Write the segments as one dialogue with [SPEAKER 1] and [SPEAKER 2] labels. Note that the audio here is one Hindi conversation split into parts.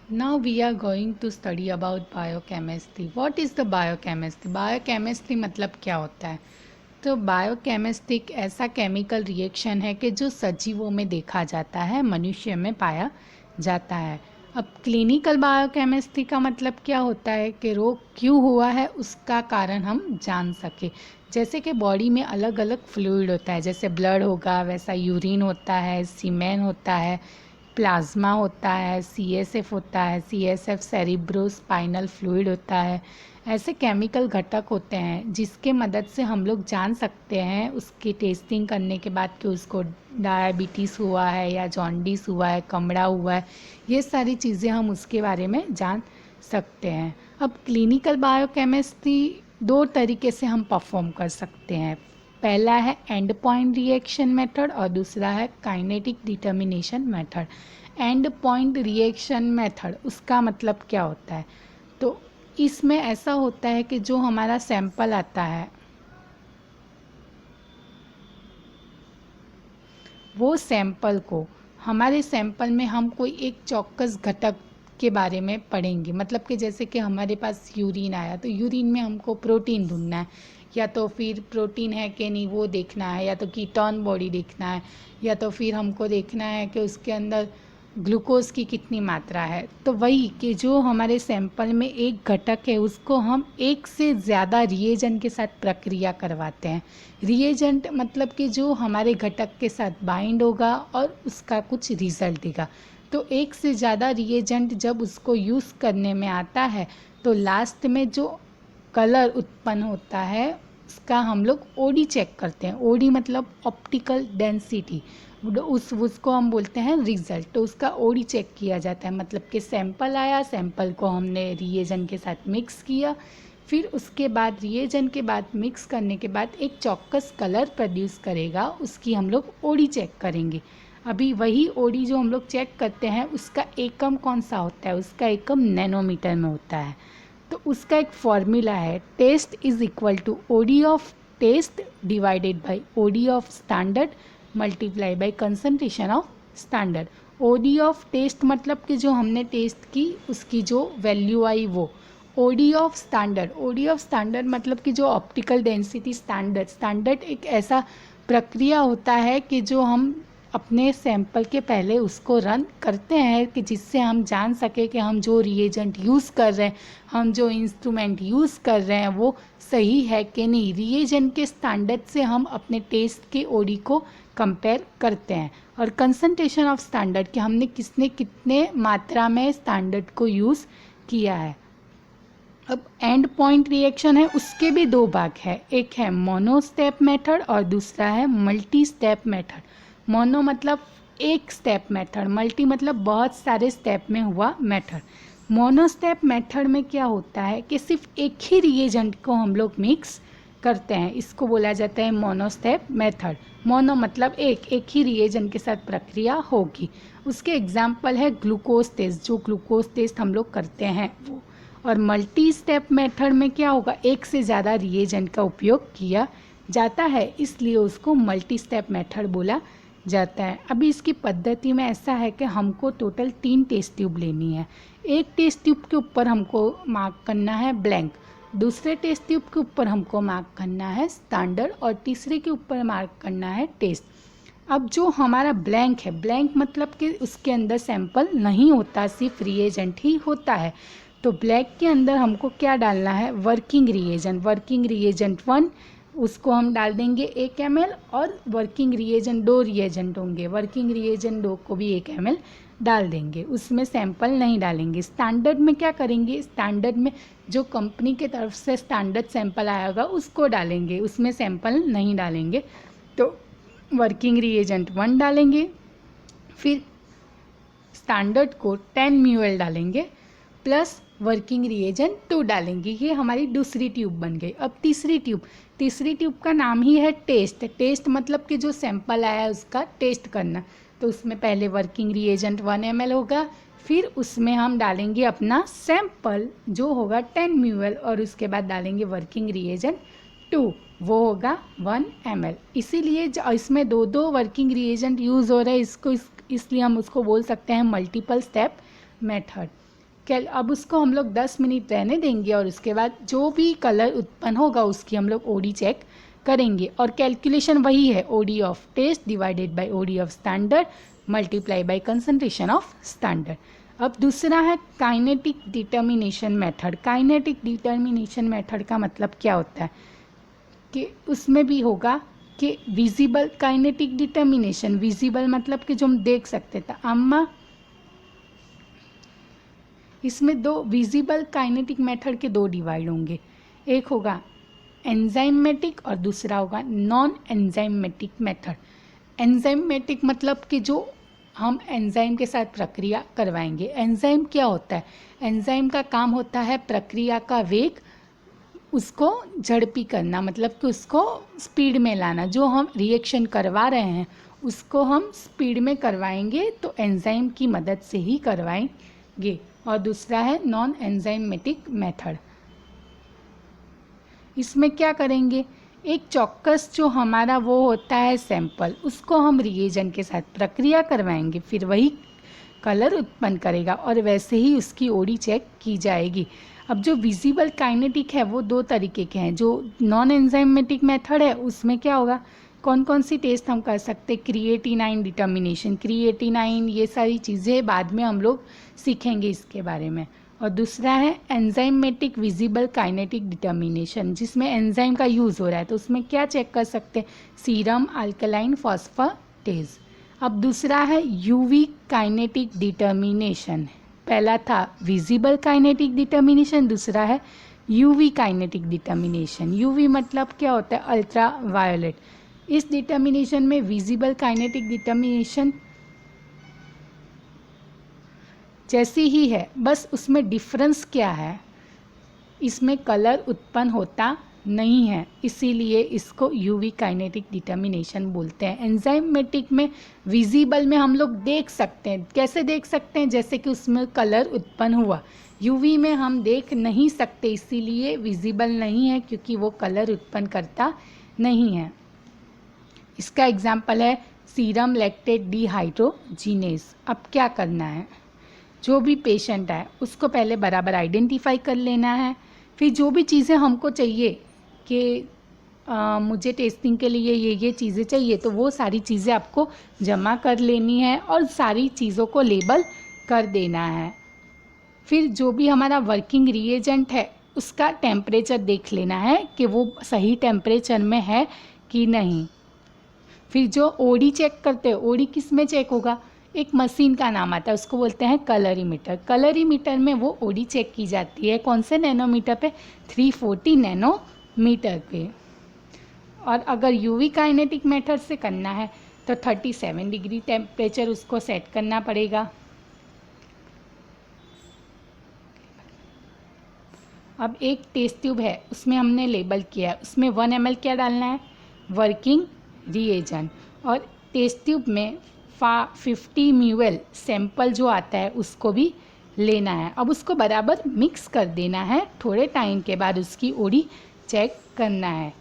[SPEAKER 1] Now we are going to study about biochemistry. What is the biochemistry? Biochemistry मतलब क्या होता है? तो बायोकेमिस्ट्री एक ऐसा केमिकल रिएक्शन है कि जो सजीवों में देखा जाता है, मनुष्य में पाया जाता है। अब क्लिनिकल बायोकेमिस्ट्री का मतलब क्या होता है कि रोग क्यों हुआ है उसका कारण हम जान सके। जैसे कि बॉडी में अलग अलग फ्लूइड होता है, जैसे ब्लड होगा वैसा यूरिन होता है, सीमेन होता है, प्लाज्मा होता है, सीएसएफ होता है, सीएसएफ सेरिब्रोस्पाइनल फ्लूइड होता है। ऐसे केमिकल घटक होते हैं जिसके मदद से हम लोग जान सकते हैं उसकी टेस्टिंग करने के बाद कि उसको डायबिटीज़ हुआ है या जॉन्डिस हुआ है, कमड़ा हुआ है। ये सारी चीज़ें हम उसके बारे में जान सकते हैं। अब क्लिनिकल बायोकेमिस्ट्री दो तरीके से हम परफॉर्म कर सकते हैं। पहला है एंड पॉइंट रिएक्शन मेथड और दूसरा है kinetic determination method. And point reaction method उसका मतलब क्या होता है? तो इसमें ऐसा होता है कि जो हमारा सैंपल आता है वो सैंपल को हमारे सैंपल में हम कोई एक चौक्कस घटक के बारे में पढ़ेंगे। मतलब कि जैसे कि हमारे पास यूरिन आया तो यूरिन में हमको प्रोटीन ढूंढना है, या तो फिर प्रोटीन है कि नहीं वो देखना है, या तो कीटोन बॉडी देखना है, या तो फिर हमको देखना है कि उसके अंदर ग्लूकोज की कितनी मात्रा है। तो वही कि जो हमारे सैंपल में एक घटक है उसको हम एक से ज़्यादा रिएजेंट के साथ प्रक्रिया करवाते हैं। रिएजेंट मतलब कि जो हमारे घटक के साथ बाइंड होगा और उसका कुछ रिजल्ट देगा। तो एक से ज़्यादा रिएजेंट जब उसको यूज़ करने में आता है तो लास्ट में जो कलर उत्पन्न होता है उसका हम लोग ओडी चेक करते हैं। ओडी मतलब ऑप्टिकल डेंसिटी, उसको हम बोलते हैं रिजल्ट। तो उसका ओडी चेक किया जाता है, मतलब कि सैंपल आया, सैंपल को हमने रिएजेंट के साथ मिक्स किया, फिर उसके बाद रिएजेंट के बाद मिक्स करने के बाद एक चौक्कस कलर प्रोड्यूस करेगा, उसकी हम लोग ओडी चेक करेंगे। अभी वही ओडी जो हम लोग चेक करते हैं उसका एकम कौन सा होता है? उसका एकम नैनोमीटर में होता है। तो उसका एक फॉर्मूला है, test is equal to OD of test divided by OD of standard multiply by concentration of standard. OD of test मतलब कि जो हमने टेस्ट की उसकी जो वैल्यू आई वो। OD of standard, OD of standard मतलब कि जो ऑप्टिकल डेंसिटी स्टैंडर्ड। स्टैंडर्ड एक ऐसा प्रक्रिया होता है कि जो हम अपने सैंपल के पहले उसको रन करते हैं कि जिससे हम जान सके कि हम जो रिएजेंट यूज़ कर रहे हैं, हम जो इंस्ट्रूमेंट यूज़ कर रहे हैं वो सही है कि नहीं। रिएजेंट के स्टैंडर्ड से हम अपने टेस्ट के ओडी को कंपेयर करते हैं। और कंसंट्रेशन ऑफ स्टैंडर्ड कि हमने कितने मात्रा में स्टैंडर्ड को यूज़ किया है। अब एंड पॉइंट रिएक्शन है उसके भी दो भाग है, एक है मोनो स्टेप मेथड और दूसरा है मल्टी स्टेप मेथड। मोनो मतलब एक स्टेप मेथड, मल्टी मतलब बहुत सारे स्टेप में हुआ मेथड। मोनो स्टेप मेथड में क्या होता है कि सिर्फ एक ही रिएजेंट को हम लोग मिक्स करते हैं, इसको बोला जाता है मोनो स्टेप मेथड। मोनो मतलब एक ही रिएजेंट के साथ प्रक्रिया होगी। उसके एग्जाम्पल है ग्लूकोज टेस्ट, जो ग्लूकोज टेस्ट हम लोग करते हैं वो। और मल्टी स्टेप मेथड में क्या होगा, एक से ज़्यादा रिएजेंट का उपयोग किया जाता है, इसलिए उसको मल्टी स्टेप मेथड बोला जाता है। अभी इसकी पद्धति में ऐसा है कि हमको टोटल 3 टेस्ट ट्यूब लेनी है। एक टेस्ट ट्यूब के ऊपर हमको मार्क करना है ब्लैंक, दूसरे टेस्ट ट्यूब के ऊपर हमको मार्क करना है स्टैंडर्ड और तीसरे के ऊपर मार्क करना है टेस्ट। अब जो हमारा ब्लैंक है, ब्लैंक मतलब कि उसके अंदर सैंपल नहीं होता, सिर्फ रिएजेंट ही होता है। तो ब्लैक के अंदर हमको क्या डालना है, वर्किंग रिएजेंट। वर्किंग रिएजेंट 1 उसको हम डाल देंगे 1 ml, और वर्किंग रिएजेंट 2 रिएजेंट होंगे, वर्किंग रिएजेंट 2 को भी 1 ml डाल देंगे, उसमें सैंपल नहीं डालेंगे। स्टैंडर्ड में क्या करेंगे, स्टैंडर्ड में जो कंपनी के तरफ से स्टैंडर्ड सैंपल आया होगा उसको डालेंगे, उसमें सैंपल नहीं डालेंगे। तो वर्किंग रिएजेंट 1 डालेंगे, फिर स्टैंडर्ड को 10 ml डालेंगे प्लस वर्किंग रिएजेंट 2 डालेंगे। ये हमारी दूसरी ट्यूब बन गई। अब तीसरी ट्यूब का नाम ही है टेस्ट। टेस्ट मतलब कि जो सैंपल आया है उसका टेस्ट करना। तो उसमें पहले वर्किंग रिएजेंट 1 ml होगा, फिर उसमें हम डालेंगे अपना सैंपल जो होगा 10 ml, और उसके बाद डालेंगे वर्किंग रिएजेंट 2, वो होगा 1 ml। इसीलिए इसमें दो वर्किंग रिएजेंट यूज़ हो रहे हैं, इसलिए हम उसको बोल सकते हैं मल्टीपल स्टेप मेथड। अब उसको हम लोग 10 मिनट रहने देंगे और उसके बाद जो भी कलर उत्पन्न होगा उसकी हम लोग ओडी चेक करेंगे। और कैलकुलेशन वही है, OD of test divided by OD of standard multiply by concentration of standard. अब दूसरा है kinetic determination method. Kinetic determination method का मतलब क्या होता है कि उसमें भी होगा कि विजिबल काइनेटिक डिटर्मिनेशन, विजिबल मतलब कि जो हम देख सकते थे। अम्मा इसमें दो विजिबल काइनेटिक मेथड के दो डिवाइड होंगे, एक होगा एंजाइमेटिक और दूसरा होगा नॉन एंजाइमेटिक मेथड। एंजाइमेटिक मतलब कि जो हम एंजाइम के साथ प्रक्रिया करवाएंगे। एंजाइम क्या होता है? एंजाइम का काम होता है प्रक्रिया का वेग उसको झड़पी करना, मतलब कि उसको स्पीड में लाना। जो हम रिएक्शन करवा रहे हैं उसको हम स्पीड में करवाएंगे तो एंजाइम की मदद से ही करवाएंगे। और दूसरा है नॉन एंजाइमेटिक मेथड। इसमें क्या करेंगे, एक चौकस जो हमारा वो होता है सैंपल, उसको हम रिएजेंट के साथ प्रक्रिया करवाएंगे, फिर वही कलर उत्पन्न करेगा और वैसे ही उसकी ओडी चेक की जाएगी। अब जो विजिबल काइनेटिक है वो दो तरीके के हैं। जो नॉन एंजाइमेटिक मेथड है उसमें क्या होगा, कौन कौन सी टेस्ट हम कर सकते हैं, क्रिएटिनाइन डिटर्मिनेशन, क्रिएटिनाइन, ये सारी चीज़ें बाद में हम लोग सीखेंगे इसके बारे में। और दूसरा है एंजाइमेटिक विजिबल काइनेटिक डिटर्मिनेशन, जिसमें एंजाइम का यूज़ हो रहा है तो उसमें क्या चेक कर सकते हैं, सीरम अल्कलाइन फॉस्फेटेज। अब दूसरा है यूवी काइनेटिक डिटर्मिनेशन। पहला था विजिबल काइनेटिक डिटर्मिनेशन, दूसरा है यूवी काइनेटिक डिटर्मिनेशन। यूवी मतलब क्या होता है, अल्ट्रा वायोलेट। इस डिटर्मिनेशन में विजिबल काइनेटिक डिटर्मिनेशन जैसी ही है, बस उसमें डिफरेंस क्या है, इसमें कलर उत्पन्न होता नहीं है, इसीलिए इसको यूवी काइनेटिक डिटर्मिनेशन बोलते हैं। एंजाइमेटिक में विजिबल में हम लोग देख सकते हैं। कैसे देख सकते हैं, जैसे कि उसमें कलर उत्पन्न हुआ। यूवी में हम देख नहीं सकते, इसीलिए विजिबल नहीं है, क्योंकि वो कलर उत्पन्न करता नहीं है। इसका एग्जाम्पल है सीरम लैक्टेट डिहाइड्रोजिनेज। अब क्या करना है, जो भी पेशेंट है उसको पहले बराबर आइडेंटिफाई कर लेना है। फिर जो भी चीज़ें हमको चाहिए कि मुझे टेस्टिंग के लिए ये चीज़ें चाहिए, तो वो सारी चीज़ें आपको जमा कर लेनी है और सारी चीज़ों को लेबल कर देना है। फिर जो भी हमारा वर्किंग रिएजेंट है उसका टेम्परेचर देख लेना है कि वो सही टेम्परेचर में है कि नहीं। फिर जो ओडी चेक करते हैं, ओडी किस में चेक होगा, एक मशीन का नाम आता है, उसको बोलते हैं कलरीमीटर। कलरीमीटर में वो ओडी चेक की जाती है, कौन से नैनोमीटर पे, 340 नैनोमीटर पे। और अगर यूवी काइनेटिक मेथड से करना है तो 37 डिग्री टेम्परेचर उसको सेट करना पड़ेगा। अब एक टेस्ट ट्यूब है, उसमें हमने लेबल किया है, उसमें 1 ml क्या डालना है, वर्किंग रिएजेंट। और टेस्ट ट्यूब में 50 ml सैंपल जो आता है उसको भी लेना है। अब उसको बराबर मिक्स कर देना है, थोड़े टाइम के बाद उसकी ओडी चेक करना है।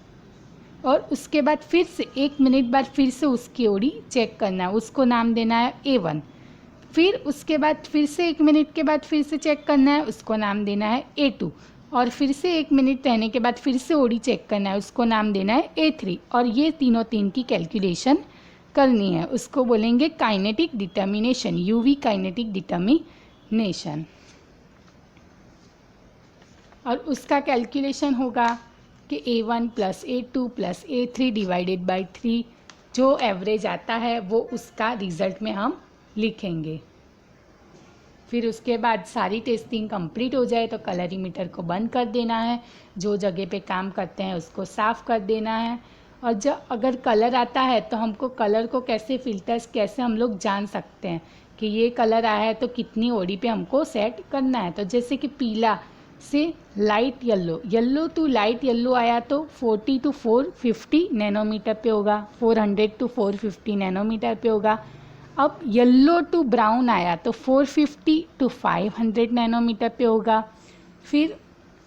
[SPEAKER 1] और उसके बाद फिर से 1 मिनट बाद फिर से उसकी ओडी चेक करना है, उसको नाम देना है A1। फिर उसके बाद फिर से 1 मिनट के बाद फिर से चेक करना है, उसको नाम देना है A2। और फिर से 1 मिनट रहने के बाद फिर से ओडी चेक करना है, उसको नाम देना है A3। और ये तीन की कैलकुलेशन करनी है, उसको बोलेंगे kinetic determination, UV kinetic determination. और उसका कैलकुलेशन होगा कि A1 plus A2 plus A3 divided by 3, जो एवरेज आता है वो उसका रिज़ल्ट में हम लिखेंगे। फिर उसके बाद सारी टेस्टिंग कंप्लीट हो जाए तो कलरीमीटर को बंद कर देना है, जो जगह पे काम करते हैं उसको साफ़ कर देना है। और जब अगर कलर आता है तो हमको कलर को कैसे फिल्टर्स, कैसे हम लोग जान सकते हैं कि ये कलर आया है तो कितनी ओडी पे हमको सेट करना है। तो जैसे कि पीला से light yellow, yellow to light yellow आया तो 40 to 450 नैनोमीटर पे होगा, 400 to 450 नैनोमीटर पे होगा। अब येलो टू ब्राउन आया तो 450 to 500 नैनोमीटर पे होगा। फिर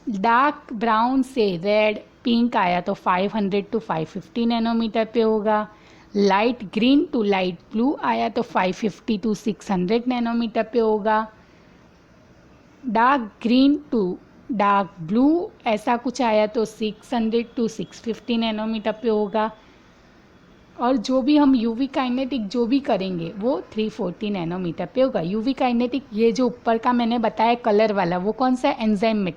[SPEAKER 1] डार्क ब्राउन से रेड पिंक आया तो 500 to 550 नैनोमीटर पे होगा। Light green to light blue आया तो 550 to 600 नैनोमीटर पे होगा। Dark green to dark blue ऐसा कुछ आया तो 600 टू 650 नैनोमीटर पे होगा। और जो भी हम यूवी काइनेटिक जो भी करेंगे वो 340 नैनोमीटर पे होगा। यूवी काइनेटिक ये जो ऊपर का मैंने बताया कलर वाला वो कौन सा है, एंजाइम,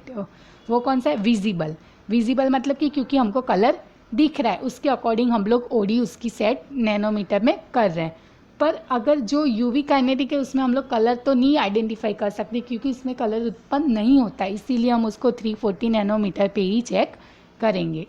[SPEAKER 1] वो कौन सा है, विजिबल। विजिबल मतलब कि क्योंकि हमको कलर दिख रहा है उसके अकॉर्डिंग हम लोग ओडी उसकी सेट नैनोमीटर में कर रहे हैं। पर अगर जो यूवी काइनेटिक है उसमें हम लोग कलर तो नहीं आइडेंटिफाई कर सकते क्योंकि इसमें कलर उत्पन्न नहीं होता, इसीलिए हम उसको 340 नैनोमीटर पे ही चेक करेंगे।